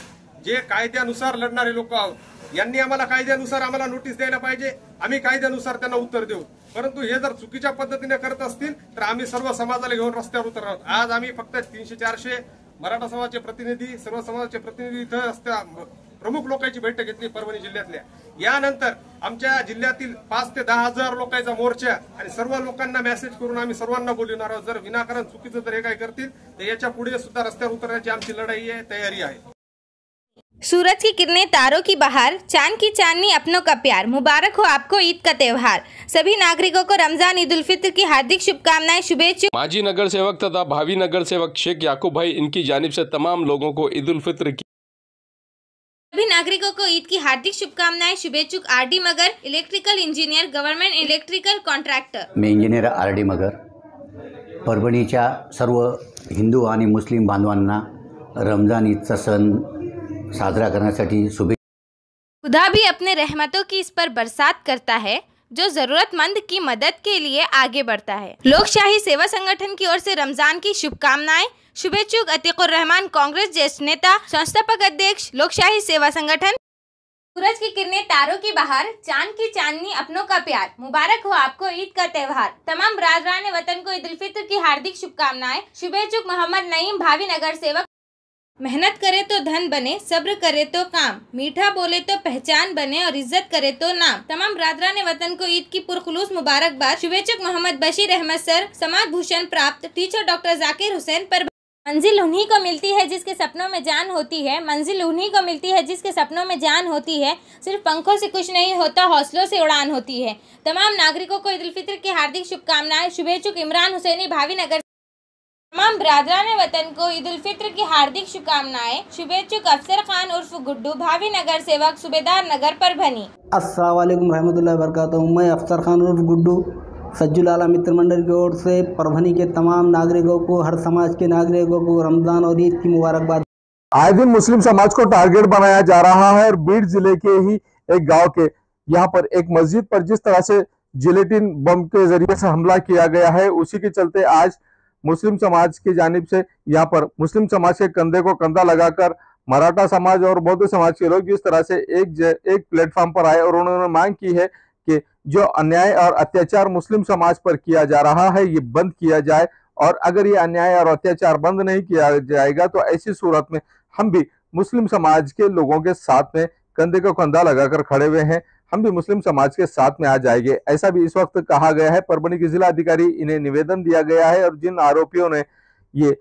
जे कायद्यानुसार लढणारे लोक आहोत। यांनी आम्हाला कायद्यानुसार आम्हाला नोटीस द्यायला पाहिजे, आम्ही कायद्यानुसार त्यांना उत्तर देऊ, परंतु हे जर चुकीच्या पद्धतीने करत असतील तर आम्ही सर्व समाजाला घेऊन रस्त्यावर उतरणार आहोत। आज आम्ही फक्त 300-400 मराठा समाजाचे प्रतिनिधी, सर्व समाजाचे प्रतिनिधी इथं प्रमुख लोकांची बैठक घेतली परभणी जिल्ह्यातल्या। यानंतर आमच्या जिल्ह्यातील 5 ते 10 हजार लोकांचा मोर्चा आणि सर्व लोकांना मेसेज करून आम्ही सर्वांना बोलवणार आहोत। जर विनाकारण चुकीचं जर हे काय करतील तर याच्या पुढे सुद्धा रस्त्यावर उतरण्याची आमची लढाई आहे, तयारी आहे। सूरज की किरणें तारों की बहार, चांद की चांदनी अपनों का प्यार। मुबारक हो आपको ईद का त्यौहार। सभी नागरिकों को रमजान ईद उल फित्र की हार्दिक शुभकामनाएं। शुभेच्छा। माजी नगर सेवक तथा भावी नगर सेवक शेख याकूब भाई इनकी जानिब से तमाम लोगों को ईद उल फित्र की सभी नागरिकों को ईद की हार्दिक शुभकामनाएं। शुभेच्छुक RD. Magar, electrical engineer, government electrical contractor. मी इंजिनियर आर.डी. मगर, परभणीच्या सर्व हिंदू आणि मुस्लिम बांधवांना रमजान ईदचा सण साजरा करण्यासाठी शुभेच्छा। खुदा भी अपने रहमतों की इस पर बरसात करता है जो जरूरतमंद की मदद के लिए आगे बढ़ता है। लोकशाही सेवा संगठन की ओर से रमजान की शुभकामनाएं। शुभेच्छुक अतीकुर रहमान, कांग्रेस ज्येष्ठ नेता, संस्थापक अध्यक्ष, लोकशाही सेवा संगठन। सूरज की किरणें तारों की बहार, चांद की चांदनी अपनों का प्यार। मुबारक हो आपको ईद का त्यौहार। तमाम बरादरान वतन को ईद उल फित्र की हार्दिक शुभकामनाएं। शुभेच्छुक मोहम्मद नईम, भावी नगर सेवक। मेहनत करे तो धन बने, सब्र करे तो काम, मीठा बोले तो पहचान बने और इज्जत करे तो नाम। तमाम बरादरान वतन को ईद की पुरखुलूस मुबारकबाद। शुभेच्छुक मोहम्मद बशीर अहमद सर, समाज भूषण प्राप्त टीचर डॉक्टर जाकिर हुसैन पर। मंजिल उन्हीं को मिलती है जिसके सपनों में जान होती है। मंजिल उन्हीं को मिलती है जिसके सपनों में जान होती है। सिर्फ पंखों से कुछ नहीं होता, हौसलों से उड़ान होती है। तमाम नागरिकों को ईद उल फित्र की हार्दिक शुभकामनाएं। शुभेच्छुक इमरान हुसैनी, भावी नगर। तमाम बरादरान वतन को ईद उल फित्र की हार्दिक शुभकामनाएं। शुभेच्छुक अफसर खान उर्फ गुड्डू, भावी नगर सेवक, सूबेदार नगर परभनी। अस्सलाम वालेकुम रहमतुल्लाहि व बरकातहू। मैं अफसर खान उर्फ गुड्डू सज्जुल आला मित्र मंडल की ओर से परभनी के तमाम नागरिकों को, हर समाज के नागरिकों को रमजान और ईद की मुबारकबाद। आए दिन मुस्लिम समाज को टारगेट बनाया जा रहा है और बीड जिले के ही एक गांव के यहाँ पर एक मस्जिद पर जिस तरह से जिलेटिन बम के जरिए से हमला किया गया है, उसी के चलते आज मुस्लिम समाज की जानिब से यहाँ पर मुस्लिम समाज के कंधे को कंधा लगाकर मराठा समाज और बौद्ध समाज के लोग जिस तरह से एक प्लेटफॉर्म पर आए और उन्होंने मांग की है कि जो अन्याय और अत्याचार मुस्लिम समाज पर किया जा रहा है ये बंद किया जाए, और अगर ये अन्याय और अत्याचार बंद नहीं किया जाएगा तो ऐसी सूरत में हम भी मुस्लिम समाज के लोगों के साथ में कंधे को कंधा लगाकर खड़े हुए हैं। हम भी मुस्लिम समाज के साथ में आ जाएंगे, ऐसा भी इस वक्त कहा गया है। परभणी के जिला अधिकारी इन्हें निवेदन दिया गया है और जिन आरोपियों ने ये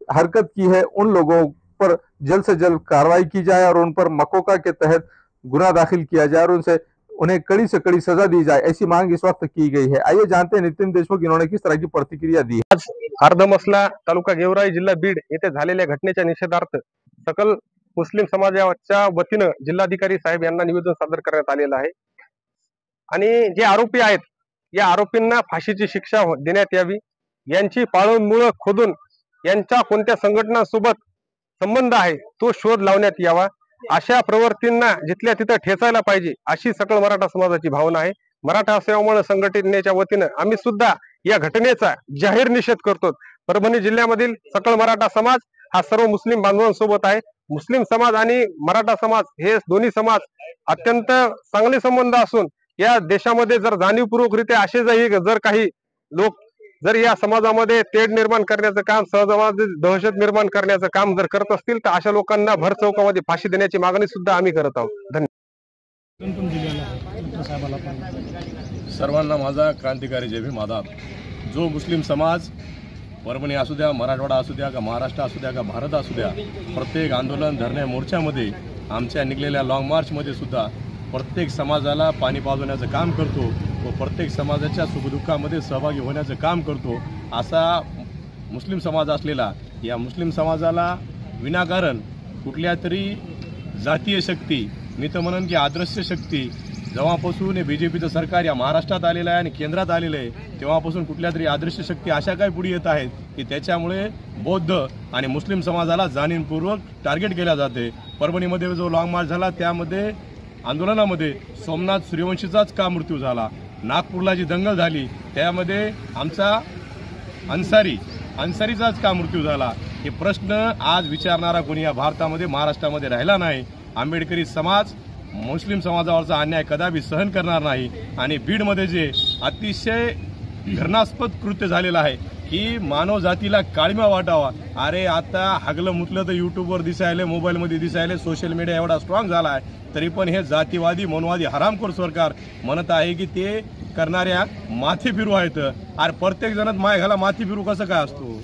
हरकत की है उन लोगों पर जल्द से जल्द कार्रवाई की जाए और उन पर मकोका के तहत गुनाह दाखिल किया जाए और उन्हें कड़ी से कड़ी सजा दी जाए, ऐसी मांग इस वक्त की गई है। आइए जानते हैं नितीन देशमुख इन्होंने किस तरह की प्रतिक्रिया दी। आज अर्धमसला तालुका गेवराई जिल्हा बीड येथे झालेल्या घटनेच्या निषेधार्थ सकल मुस्लिम समाजाच्या वतीनं जिल्हाधिकारी साहेब यांना निवेदन सादर करण्यात आलेलं आहे आणि जे आरोपी आहेत या आरोपींना फाशीची शिक्षा देण्यात यावी, यांची पाळंमुळं खोदून यांचा कोणत्या संघटनांसोबत संबंध आहे तो शोध लावण्यात यावा, अशा प्रवृत्तींना जिथल्या तिथं ठेचायला पाहिजे अशी सकल मराठा समाजाची भावना आहे। मराठा सेवा संघटनेच्या वतीनं आम्ही सुद्धा या घटनेचा जाहीर निषेध करतो। परभणी जिल्ह्यामधील सकल मराठा समाज हा सर्व मुस्लिम बांधवांसोबत आहे। मुस्लिम समाज आणि मराठा समाज हे दोन्ही समाज अत्यंत चांगले संबंध असून या देशामध्ये जर जाणीवपूर्वकरित्या असे जर काही लोक जर या समाजामध्ये तेढ निर्माण करण्याचं काम, समाजामध्ये दहशत निर्माण करण्याचं काम जर करत असतील तर अशा लोकांना भर चौकामध्ये फाशी देण्याची मागणी सुद्धा आम्ही करत आहोत। धन्यवाद। सर्वांना माझा क्रांतिकारी जय भीम आदाब। जो मुस्लिम समाज परभणी असू द्या, मराठवाडा असू द्या, का महाराष्ट्र असू द्या, का भारत असू द्या, प्रत्येक आंदोलन धरणे मोर्चामध्ये आमच्या निघलेल्या लॉंग मार्चमध्ये सुद्धा प्रत्येक समाजाला पाणी पाजवण्याचं काम करतो व प्रत्येक समाजाच्या सुखदुःखामध्ये सहभागी होण्याचं काम करतो। असा मुस्लिम समाज असलेला या मुस्लिम समाजाला विनाकारण कुठल्या तरी जातीय शक्ती, मी तर म्हणन की आदर्श शक्ती, जेव्हापासून बीजेपीचं सरकार या महाराष्ट्रात आलेलं आहे आणि केंद्रात आलेलं आहे तेव्हापासून कुठल्या तरी आदर्श शक्ती अशा काय पुढे येत आहेत की त्याच्यामुळे बौद्ध आणि मुस्लिम समाजाला जाणीवपूर्वक टार्गेट केल्या जाते। परभणीमध्ये जो लॉंग मार्च झाला त्यामध्ये आंदोलनामध्ये सोमनाथ सूर्यवंशीचाच का मृत्यू झाला, नागपूरला जी दंगल झाली त्यामध्ये आमचा अन्सारीचाच का मृत्यू झाला, हे प्रश्न आज विचारणारा कोणी या भारतामध्ये महाराष्ट्रामध्ये राहिला नाही। आंबेडकरी समाज मुस्लिम समाजावरचा अन्याय कदापि सहन करणार नाही आणि बीडमध्ये जे अतिशय घृणास्पद कृत्य झालेलं आहे की मानव जातीला काळीमा वाटावा। अरे आता हागलं मुतलं तर यूट्यूबवर दिसायले, मोबाईलमध्ये दिसायले, सोशल मीडिया एवढा स्ट्रॉंग झाला आहे तरी पण हे जातीवादी मनवादी हरामखोर सरकार म्हणत आहे की ते करणाऱ्या माथे फिरू आहेत। अरे प्रत्येक जणात माय घाला माथे फिरू कसं काय असतो।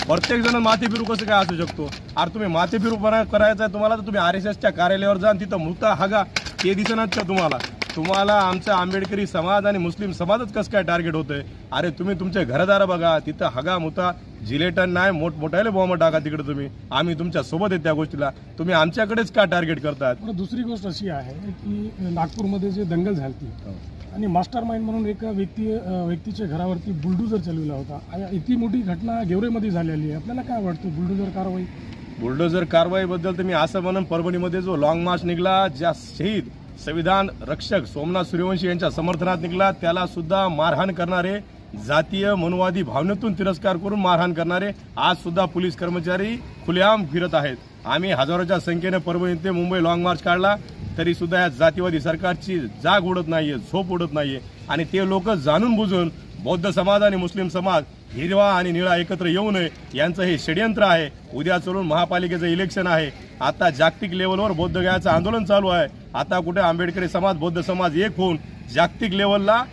प्रत्येक जण माथे फिरू कसं काय असू शकतो? अरे तुम्ही माथे फिरूपणा करायचा आहे तुम्हाला तर तुम्ही RSSच्या कार्यालयावर जा, तिथं मुता हागा, ते दिसणार का तुम्हाला? तुम्हाला आमचा आंबेडकरी समाज आणि मुस्लिम समाजच कसं काय टार्गेट होतोय? अरे तुम्ही तुमचे घरदार बघा, तिथं हगा मुता, जिलेटन नाही, मोठमोठ्याले बॉम्ब टाका तिकडे तुम्ही, आम्ही तुमच्या सोबत आहे त्या गोष्टीला, तुम्ही आमच्याकडेच का टार्गेट करतात? दुसरी गोष्ट अशी आहे की नागपूरमध्ये जे दंगल झाली आणि मास्टर माइंड म्हणून एका व्यक्तीच्या घरावरती बुलडोजर चालविला होता, इतकी मोठी घटना गेवरेमध्ये झालेली आहे. आपल्याला काय वाटतं बुलडोजर कारवाईबद्दल? तर मी असं म्हणून परभणीमध्ये जो लॉंग मार्च निघाला, ज्या शहीद संविधान रक्षक सोमनाथ सूर्यवंशी यांच्या समर्थनात निघाला, त्याला सुद्धा मारहाण करणारे, जातीय मनुवादी भावनेतून तिरस्कार करून मारहाण करणारे आज सुद्धा पोलीस कर्मचारी खुलेआम फिरत आहेत. आम्ही हजारोच्या संख्येने परभणी ते मुंबई लॉंग मार्च काढला, तरी सुद्धा या जातीवादी सरकारची जाग उडत नाहीये, झोप उडत नाहीये. आणि ते लोक जाणून बुजून बौद्ध समाज आणि मुस्लिम समाज हिरवा आणि निळा एकत्र येऊ नये यांचं हे षडयंत्र आहे. उद्या चलून महापालिकेचं इलेक्शन आहे, आता जागतिक लेवलवर बौद्धगयाचं आंदोलन चालू आहे. आता कुठे आंबेडकरी समाज बौद्ध समाज एक होऊन जागतिक लेवलला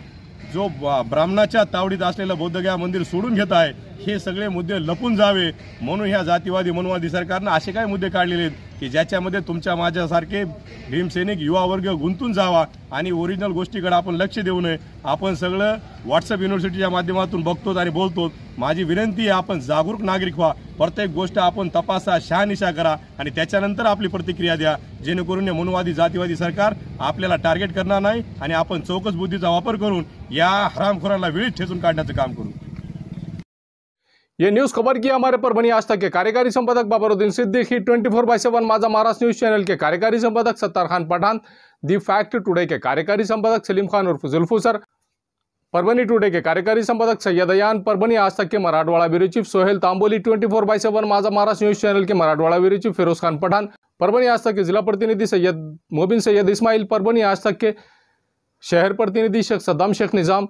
जो ब्राह्मणाच्या तावडीत असलेलं बौद्धगया मंदिर सोडून घेत आहे, हे सगळे मुद्दे लपून जावे म्हणून ह्या जातीवादी मनवादी सरकारनं असे काय मुद्दे काढलेले आहेत की ज्याच्यामध्ये तुमच्या माझ्यासारखे भीमसैनिक युवा वर्ग गुंतून जावा आणि ओरिजिनल गोष्टीकडे आपण लक्ष देऊ नये. आपण सगळं व्हॉट्सअप युनिव्हर्सिटीच्या माध्यमातून बघतो आणि बोलतो. माझी विनंती आहे, आपण जागरूक नागरिक व्हा, प्रत्येक गोष्ट आपण तपासा, शहानिशा करा आणि त्याच्यानंतर आपली प्रतिक्रिया द्या, जेणेकरून मनवादी जातीवादी सरकार आपल्याला टार्गेट करणार नाही आणि आपण चौकस बुद्धीचा वापर करून या हरामखोरांना वेळीच ठेचून काढण्याचं काम करू. ये न्यूज खबर की हमारे परभनी आज तक के कार्यकारी संपादक बाबरुद्दीन सिद्दीकी, 24/7 माझा महाराष्ट्र न्यूज चैनल के कार्यकारी संपादक Sattar Khan Pathan, the fact today के कार्यकारी संपादक सलीम खान उर्फ जुल्फू सर, परभनी टुडे के कार्यकारी संपादक सैयद अयान, परभनी आज तक के मराठवाड़ा ब्यूरो चीफ सोहेल तांबोली, 24/7 माझा महाराष्ट्र न्यूज चैनल के मराठवाड़ा ब्यूरो चीफ फिरोज खान पठान, परभनी आज तक के जिला प्रतिनिधि सैयद मोबिन सैयद इस्माइल, परभनी आज तक के शहर प्रतिनिधि शेख सद्दाम शेख निज़ाम,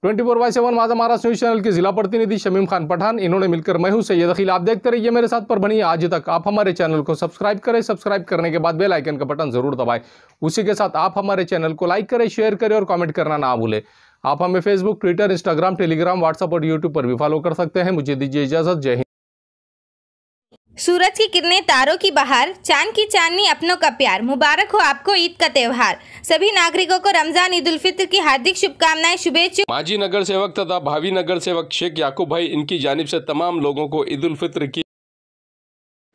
24/7 माझा महाराष्ट्र न्यूज चैनल के जिला प्रतिनिधि शमीम खान पठान, इन्होंने मिलकर मैं हूं सैयद अखिल। आप देखते रहिए मेरे साथ परभनी आज तक। आप हमारे चैनल को सब्सक्राइब करें, सब्सक्राइब करने के बाद बेल आइकन का बटन जरूर दबाएं। उसी के साथ आप हमारे चैनल को लाइक करें, शेयर करें और कमेंट करना ना भूलें। आप हमें Facebook, Twitter, Instagram, Telegram, WhatsApp और यूट्यूब पर भी फॉलो कर सकते हैं। मुझे दीजिए इजाजत। जय हिंद। सूरज की किरणें, तारों की बहार, चांद की चांदनी, अपनों का प्यार, मुबारक हो आपको ईद का त्यौहार। सभी नागरिकों को रमजान ईद उल फित्र की हार्दिक शुभकामनाएं, शुभेच्छा। माजी नगर सेवक तथा भावी नगर सेवक शेख याकूब भाई इनकी जानिब से तमाम लोगों को ईद उल फित्र की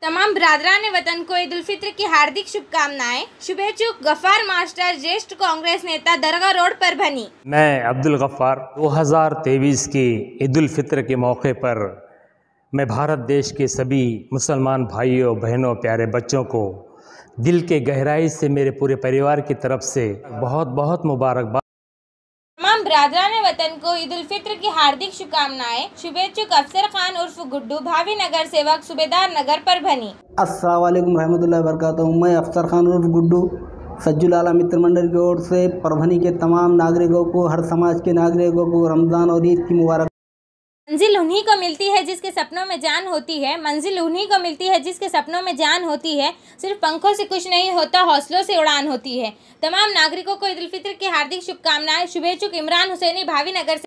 तमाम बिरादरान वतन को ईद उल फित्र की हार्दिक शुभकामनाएं, शुभेच्छुक गफ्फार मास्टर, ज्येष्ठ कांग्रेस नेता, दरगाह रोड परभनी। मैं अब्दुल गफ्फार 2023 की ईद उल फित्र के मौके पर मैं भारत देश के सभी मुसलमान भाइयों बहनों प्यारे बच्चों को दिल के गहराई से मेरे पूरे परिवार की तरफ से बहुत बहुत मुबारकबाद। तमाम बिरादरान वतन को ईद उल फित्र की हार्दिक शुभकामनाएं, शुभेच्छुक अफसर खान उर्फ गुड्डू, भावी नगर सेवक, सूबेदार नगर परभनी। अस्सलाम वालेकुम रहमतुल्लाहि व बरकातहू। मैं अफसर खान उर्फ गुड्डू सज्जुल आला मित्र मंडल की ओर से परभनी के तमाम नागरिकों को, हर समाज के नागरिकों को रमज़ान और ईद की मुबारक। मंजिल उन्हीं को मिलती है जिसके सपनों में जान होती है, मंजिल उन्हीं को मिलती है जिसके सपनों में जान होती है। सिर्फ पंखों से कुछ नहीं होता, हौसलों से उड़ान होती है। तमाम नागरिकों को ईद उल फित्र की हार्दिक शुभकामनाएं, शुभेच्छुक इमरान हुसैनी, भावी नगर से।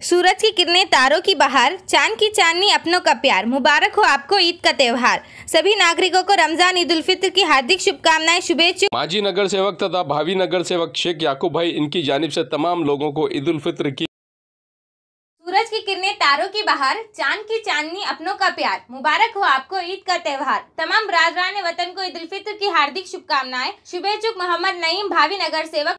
सूरज की किरणें, तारों की बहार, चांद की चांदनी, अपनों का प्यार, मुबारक हो आपको ईद का त्यौहार। सभी नागरिकों को रमजान ईद उल फित्र की हार्दिक शुभकामनाएं, शुभेच्छुक। माजी नगर सेवक तथा भावी नगर सेवक शेख याकूब भाई इनकी जानिब से तमाम लोगों को ईद उल फित्र की सूरज की किरणें, तारों की बहार, चांद की चांदनी, अपनों का प्यार, मुबारक हो आपको ईद का त्यौहार। तमाम बिरादरान वतन को ईद उल फित्र की हार्दिक शुभकामनाएं, शुभेच्छुक मोहम्मद नईम, भावी नगर सेवक।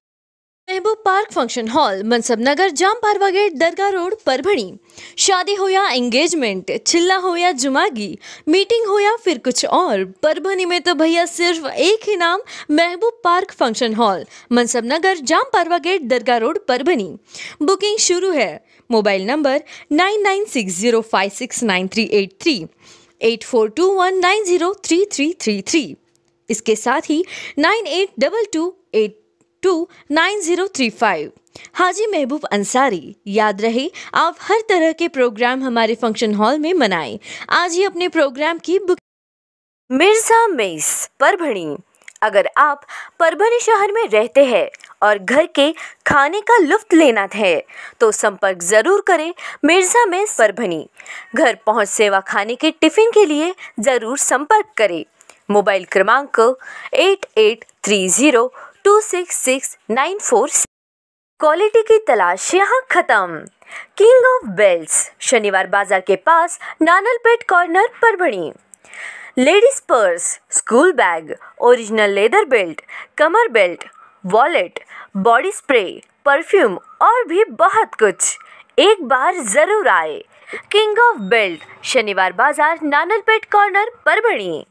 महबूब पार्क फंक्शन हॉल, मनसब नगर, जाम पारवा गेट, दरगाह रोड, परभणी। शादी हो या एंगेजमेंट, चिल्ला हो या जुमागी, मीटिंग हो या फिर कुछ और, परभणी में तो भैया सिर्फ एक ही नाम, महबूब पार्क फंक्शन हॉल, मनसब नगर, जाम पारवा गेट, दरगाह रोड, परभणी। बुकिंग शुरू है। Mobile number 9960569383, 8421903333। इसके साथ ही 9822829035। हाजी महबूब अंसारी। याद रहे, आप हर तरह के प्रोग्राम हमारे फंक्शन हॉल में मनाएं। आज ही अपने प्रोग्राम की बुक। मिर्जा मेस, परभणी। अगर आप परभणी शहर में रहते हैं और घर के खाने का लुत्फ लेना है तो संपर्क जरूर करें मिर्जा मेस परभणी। घर पहुंच सेवा खाने के टिफिन के लिए जरूर संपर्क करें। मोबाइल क्रमांक 8830266946। क्वालिटी की तलाश यहाँ खत्म। किंग ऑफ बेल्ट्स, शनिवार बाजार के पास, Nanalpet corner, Parbhani. Ladies purse, school bag, original leather belt, कमर belt, wallet, body spray, perfume और भी बहुत कुछ। एक बार जरूर आए। किंग ऑफ बेल्ट, शनिवार बाजार, नानलपेट कॉर्नर, परभणी।